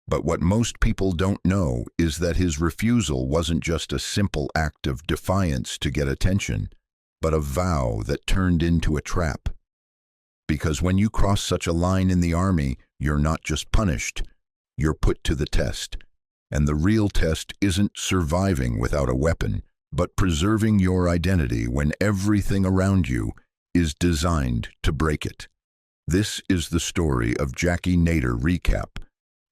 But what most people don't know is that his refusal wasn't just a simple act of defiance to get attention, but a vow that turned into a trap. Because when you cross such a line in the army, you're not just punished, you're put to the test. And the real test isn't surviving without a weapon, but preserving your identity when everything around you is designed to break it. This is the story of Jacky Nator Recap,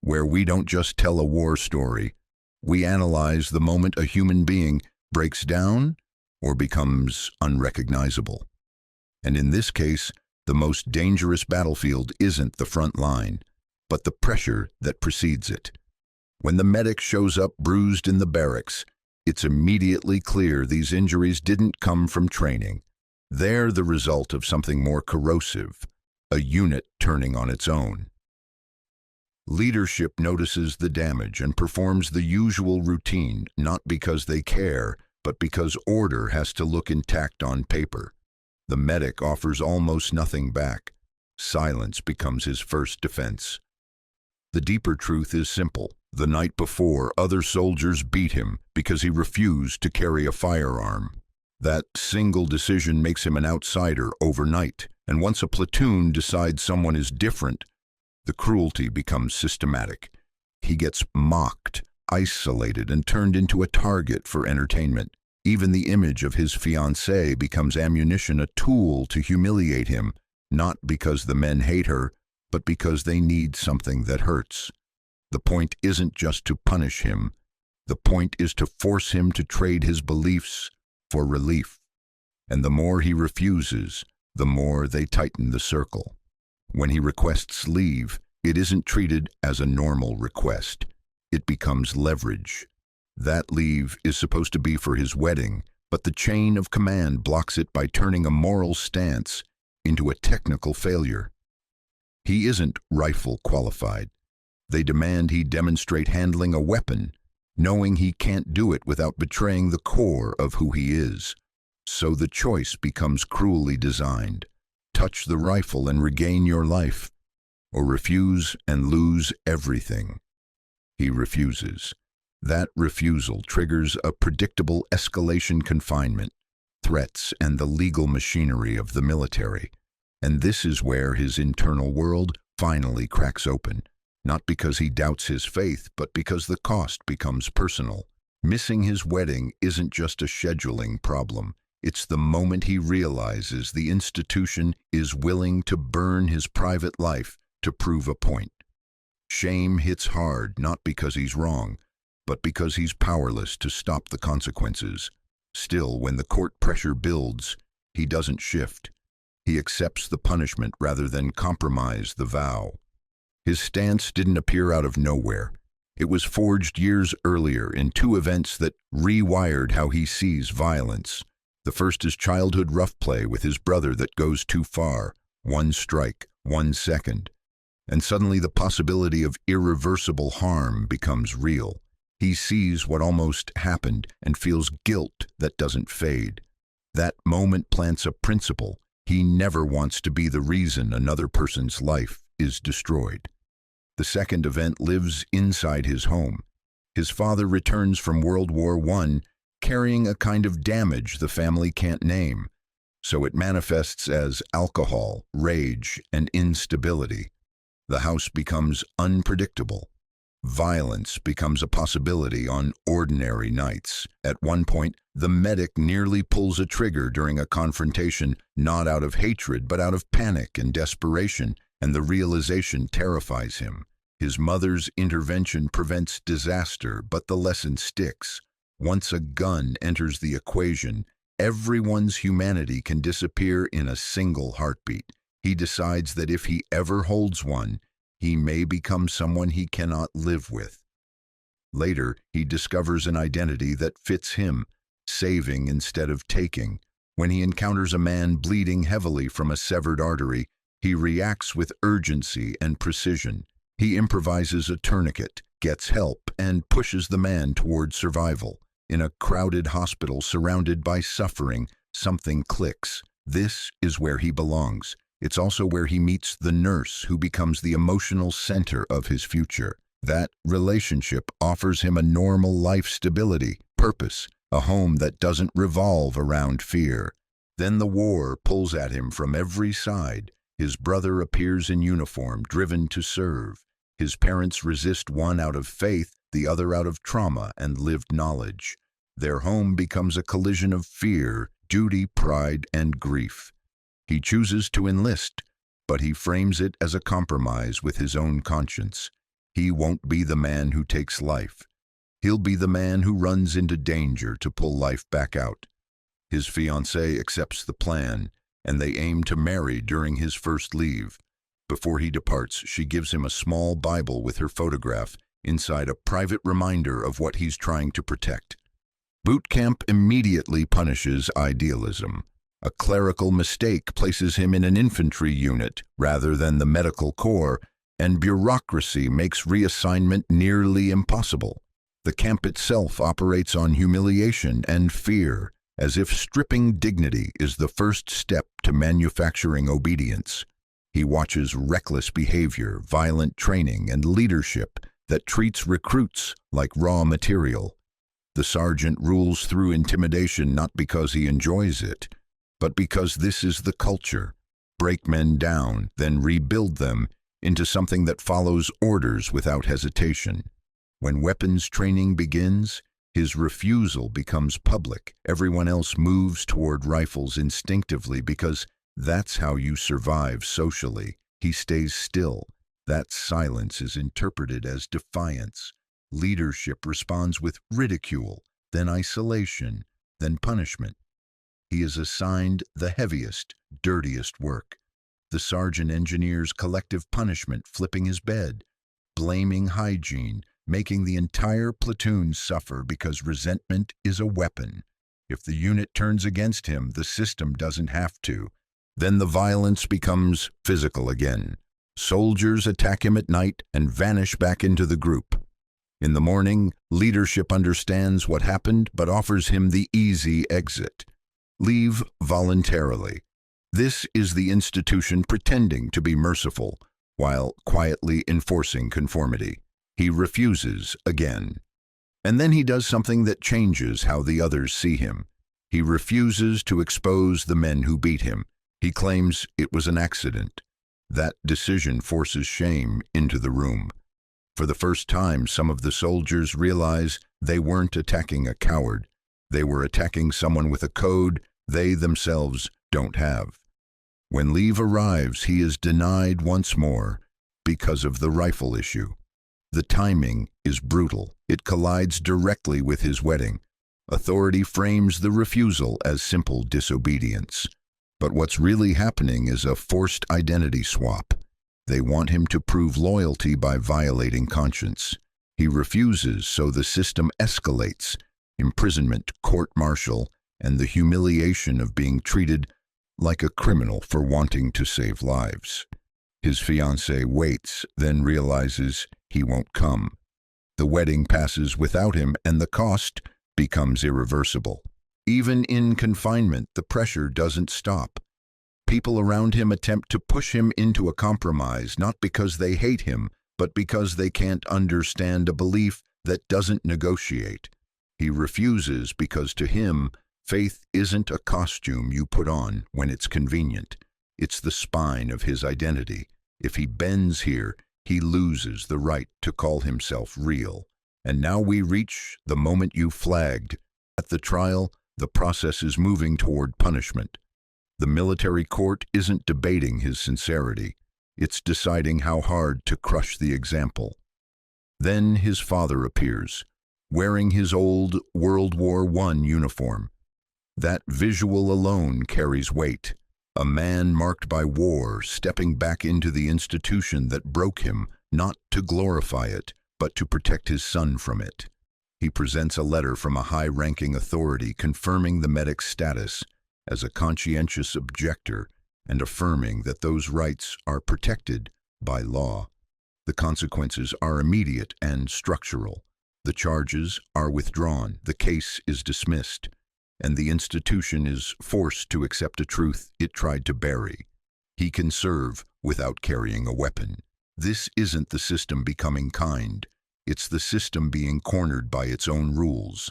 where we don't just tell a war story, we analyze the moment a human being breaks down or becomes unrecognizable. And in this case, the most dangerous battlefield isn't the front line, but the pressure that precedes it. When the medic shows up bruised in the barracks, it's immediately clear these injuries didn't come from training. They're the result of something more corrosive, a unit turning on its own. Leadership notices the damage and performs the usual routine, not because they care, but because order has to look intact on paper. The medic offers almost nothing back. Silence becomes his first defense. The deeper truth is simple. The night before, other soldiers beat him because he refused to carry a firearm. That single decision makes him an outsider overnight, and once a platoon decides someone is different, the cruelty becomes systematic. He gets mocked, isolated, and turned into a target for entertainment. Even the image of his fiancée becomes ammunition, a tool to humiliate him, not because the men hate her, but because they need something that hurts. The point isn't just to punish him. The point is to force him to trade his beliefs for relief. And the more he refuses, the more they tighten the circle. When he requests leave, it isn't treated as a normal request. It becomes leverage. That leave is supposed to be for his wedding, but the chain of command blocks it by turning a moral stance into a technical failure. He isn't rifle qualified. They demand he demonstrate handling a weapon, knowing he can't do it without betraying the core of who he is. So the choice becomes cruelly designed. Touch the rifle and regain your life, or refuse and lose everything. He refuses. That refusal triggers a predictable escalation: confinement, threats, and the legal machinery of the military. And this is where his internal world finally cracks open, not because he doubts his faith, but because the cost becomes personal. Missing his wedding isn't just a scheduling problem. It's the moment he realizes the institution is willing to burn his private life to prove a point. Shame hits hard, not because he's wrong, but because he's powerless to stop the consequences. Still, when the court pressure builds, he doesn't shift. He accepts the punishment rather than compromise the vow. His stance didn't appear out of nowhere. It was forged years earlier in two events that rewired how he sees violence. The first is childhood rough play with his brother that goes too far. One strike, 1 second. And suddenly the possibility of irreversible harm becomes real. He sees what almost happened and feels guilt that doesn't fade. That moment plants a principle. He never wants to be the reason another person's life is destroyed. The second event lives inside his home. His father returns from World War I, carrying a kind of damage the family can't name. So it manifests as alcohol, rage, and instability. The house becomes unpredictable. Violence becomes a possibility on ordinary nights. At one point, the medic nearly pulls a trigger during a confrontation, not out of hatred, but out of panic and desperation, and the realization terrifies him. His mother's intervention prevents disaster, but the lesson sticks. Once a gun enters the equation, everyone's humanity can disappear in a single heartbeat. He decides that if he ever holds one, he may become someone he cannot live with. Later, he discovers an identity that fits him, saving instead of taking. When he encounters a man bleeding heavily from a severed artery, he reacts with urgency and precision. He improvises a tourniquet, gets help, and pushes the man toward survival. In a crowded hospital surrounded by suffering, something clicks. This is where he belongs. It's also where he meets the nurse who becomes the emotional center of his future. That relationship offers him a normal life stability, purpose, a home that doesn't revolve around fear. Then the war pulls at him from every side. His brother appears in uniform, driven to serve. His parents resist, one out of faith, the other out of trauma and lived knowledge. Their home becomes a collision of fear, duty, pride, and grief. He chooses to enlist, but he frames it as a compromise with his own conscience. He won't be the man who takes life. He'll be the man who runs into danger to pull life back out. His fiancée accepts the plan, and they aim to marry during his first leave. Before he departs, she gives him a small Bible with her photograph, inside a private reminder of what he's trying to protect. Boot camp immediately punishes idealism. A clerical mistake places him in an infantry unit rather than the medical corps, and bureaucracy makes reassignment nearly impossible. The camp itself operates on humiliation and fear, as if stripping dignity is the first step to manufacturing obedience. He watches reckless behavior, violent training, and leadership that treats recruits like raw material. The sergeant rules through intimidation not because he enjoys it, but because this is the culture. Break men down, then rebuild them into something that follows orders without hesitation. When weapons training begins, his refusal becomes public. Everyone else moves toward rifles instinctively because that's how you survive socially. He stays still. That silence is interpreted as defiance. Leadership responds with ridicule, then isolation, then punishment. He is assigned the heaviest, dirtiest work. The sergeant engineers collective punishment, flipping his bed, blaming hygiene, making the entire platoon suffer because resentment is a weapon. If the unit turns against him, the system doesn't have to. Then the violence becomes physical again. Soldiers attack him at night and vanish back into the group. In the morning, leadership understands what happened but offers him the easy exit. Leave voluntarily. This is the institution pretending to be merciful while quietly enforcing conformity. He refuses again. And then he does something that changes how the others see him. He refuses to expose the men who beat him. He claims it was an accident. That decision forces shame into the room. For the first time, some of the soldiers realize they weren't attacking a coward. They were attacking someone with a code they themselves don't have. When leave arrives, he is denied once more because of the rifle issue. The timing is brutal. It collides directly with his wedding. Authority frames the refusal as simple disobedience. But what's really happening is a forced identity swap. They want him to prove loyalty by violating conscience. He refuses, so the system escalates. Imprisonment, court-martial, and the humiliation of being treated like a criminal for wanting to save lives. His fiancée waits, then realizes he won't come. The wedding passes without him, and the cost becomes irreversible. Even in confinement, the pressure doesn't stop. People around him attempt to push him into a compromise, not because they hate him, but because they can't understand a belief that doesn't negotiate. He refuses because to him, faith isn't a costume you put on when it's convenient. It's the spine of his identity. If he bends here, he loses the right to call himself real. And now we reach the moment you flagged. At the trial, the process is moving toward punishment. The military court isn't debating his sincerity. It's deciding how hard to crush the example. Then his father appears, wearing his old World War I uniform. That visual alone carries weight. A man marked by war, stepping back into the institution that broke him, not to glorify it, but to protect his son from it. He presents a letter from a high-ranking authority confirming the medic's status as a conscientious objector and affirming that those rights are protected by law. The consequences are immediate and structural. The charges are withdrawn, the case is dismissed, and the institution is forced to accept a truth it tried to bury. He can serve without carrying a weapon. This isn't the system becoming kind. It's the system being cornered by its own rules.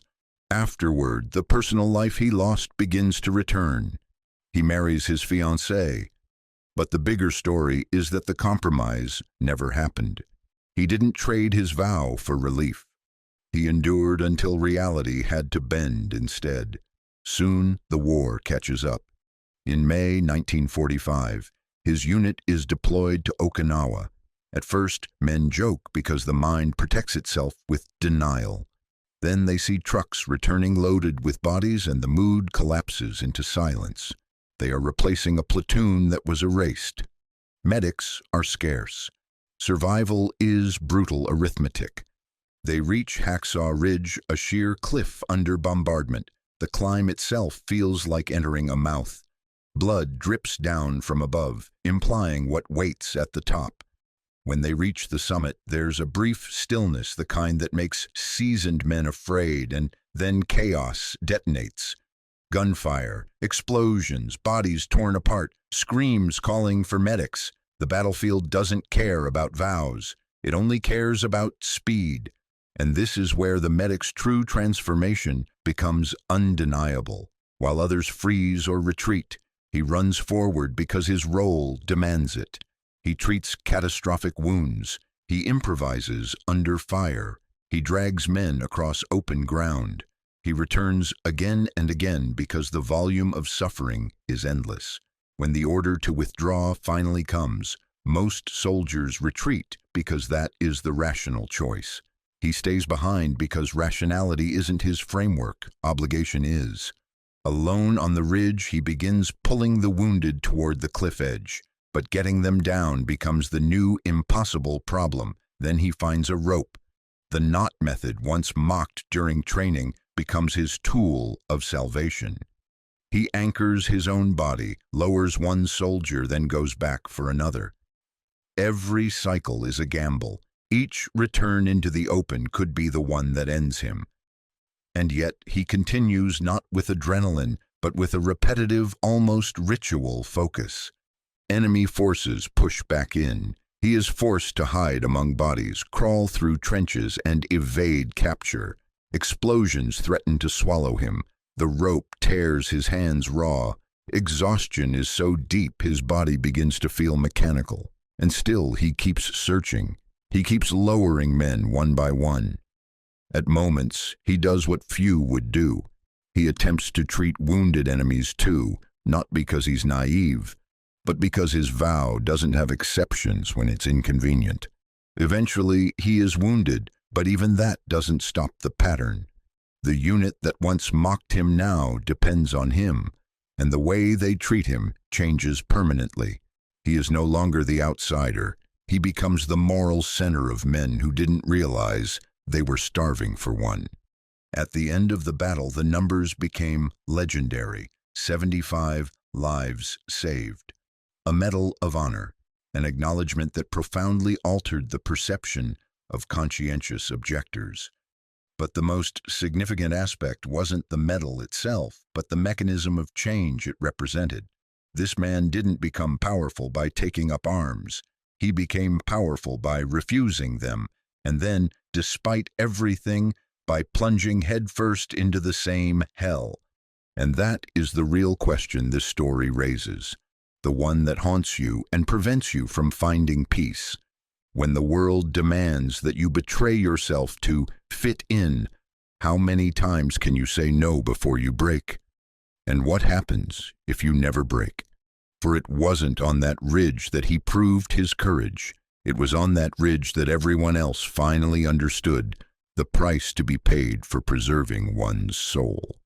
Afterward, the personal life he lost begins to return. He marries his fiancée. But the bigger story is that the compromise never happened. He didn't trade his vow for relief. He endured until reality had to bend instead. Soon, the war catches up. In May 1945, his unit is deployed to Okinawa. At first, men joke because the mind protects itself with denial. Then they see trucks returning loaded with bodies and the mood collapses into silence. They are replacing a platoon that was erased. Medics are scarce. Survival is brutal arithmetic. They reach Hacksaw Ridge, a sheer cliff under bombardment. The climb itself feels like entering a mouth. Blood drips down from above, implying what waits at the top. When they reach the summit, there's a brief stillness, the kind that makes seasoned men afraid, and then chaos detonates. Gunfire, explosions, bodies torn apart, screams calling for medics. The battlefield doesn't care about vows. It only cares about speed. And this is where the medic's true transformation becomes undeniable. While others freeze or retreat, he runs forward because his role demands it. He treats catastrophic wounds. He improvises under fire. He drags men across open ground. He returns again and again because the volume of suffering is endless. When the order to withdraw finally comes, most soldiers retreat because that is the rational choice. He stays behind because rationality isn't his framework, obligation is. Alone on the ridge, he begins pulling the wounded toward the cliff edge. But getting them down becomes the new impossible problem. Then he finds a rope. The knot method, once mocked during training, becomes his tool of salvation. He anchors his own body, lowers one soldier, then goes back for another. Every cycle is a gamble. Each return into the open could be the one that ends him. And yet he continues not with adrenaline, but with a repetitive, almost ritual focus. Enemy forces push back in. He is forced to hide among bodies, crawl through trenches, and evade capture. Explosions threaten to swallow him. The rope tears his hands raw. Exhaustion is so deep his body begins to feel mechanical. And still he keeps searching. He keeps lowering men one by one. At moments, he does what few would do. He attempts to treat wounded enemies too, not because he's naive, but because his vow doesn't have exceptions when it's inconvenient. Eventually, he is wounded, but even that doesn't stop the pattern. The unit that once mocked him now depends on him, and the way they treat him changes permanently. He is no longer the outsider. He becomes the moral center of men who didn't realize they were starving for one. At the end of the battle, the numbers became legendary. 75 lives saved. A medal of honor, an acknowledgement that profoundly altered the perception of conscientious objectors. But the most significant aspect wasn't the medal itself, but the mechanism of change it represented. This man didn't become powerful by taking up arms. He became powerful by refusing them, and then, despite everything, by plunging headfirst into the same hell. And that is the real question this story raises, the one that haunts you and prevents you from finding peace. When the world demands that you betray yourself to fit in, how many times can you say no before you break? And what happens if you never break? For it wasn't on that ridge that he proved his courage. It was on that ridge that everyone else finally understood the price to be paid for preserving one's soul.